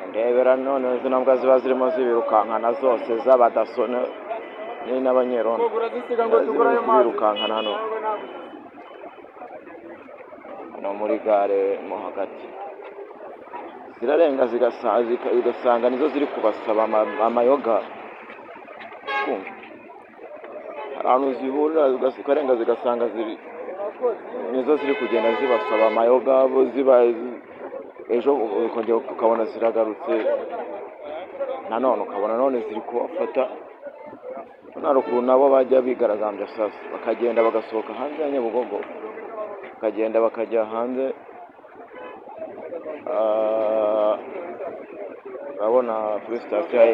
ndebera none izo ntabwo ziba zirimo zibirukankana zose z'abadasone n'abanyerondo birukankana hano muri gare mo hagati zirarenga zigasanga nizo ziri kubasaba amayoga ahantu zihurira ukarenga zigasanga nizo ziri kugenda zibasaba amayoga ziba ejo ukongera ukabona ziragarutse nanone ukabona none ziri kubafata nta rukuntu nabo bajya bigaragambya sasa bakagenda bagasohoka hanze ya Nyabugogo bakagenda bakajya hanze urabona kuri sitasiyo ya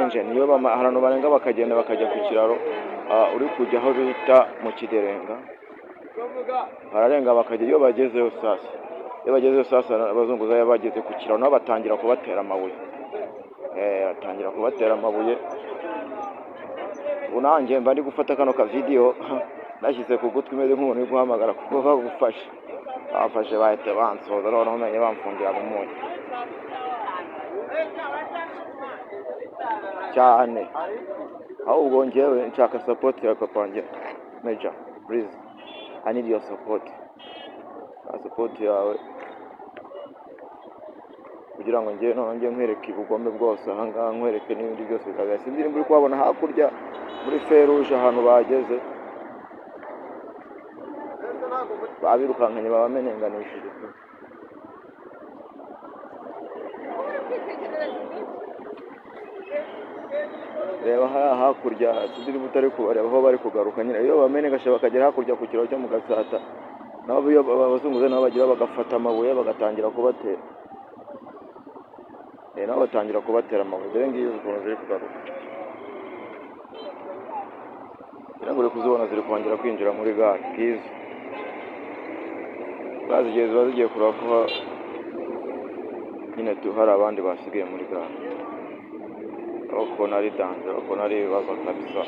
Engine niyo ahantu barenga bakagenda bakajya ku kiraro uri kujya aho bita mu Kiderenga bararenga bakajya iyo bagezeyo sasa abazunguzayi bageze ku kiraro nabo batangira kubatera amabuye ubu nanjye mba ndi gufata kano ka video nashyize ku gutwi meze nk'umuntu uri guhamagara kuko bagufashe bafashe bahita bansoza noneho umenye bamfungira mu munyu cyane ahubwo njyewe nshaka support ya papa wanjye Major please I need your support yawe kugira ngo njye nongeye nkwereke ubugome bwose ahangaha nkwereke n'ibindi byose bikagaya sinzi muri kubabona hakurya muri Feruje ahantu bageze babirukankanye babamenenganishije reba hakurya sinzi butari kubareba aho bari kugaruka nyine iyo bamenengashe bakagera hakurya ku kiraro cyo mu Gatsata nabo iyo abazunguze nabo bagira bagafata amabuye bagatangira kubatera nabo batangira kubatera amabuye dore ngiyo ukuntu ziri kugaruka uri kuzibona ziri kongera kwinjira muri gare bwiza bazigiye ziba zigiye kureba ko nyine hari abandi basigaye muri gare aho kubona ari danze aho kubona ari ibibazo kabisa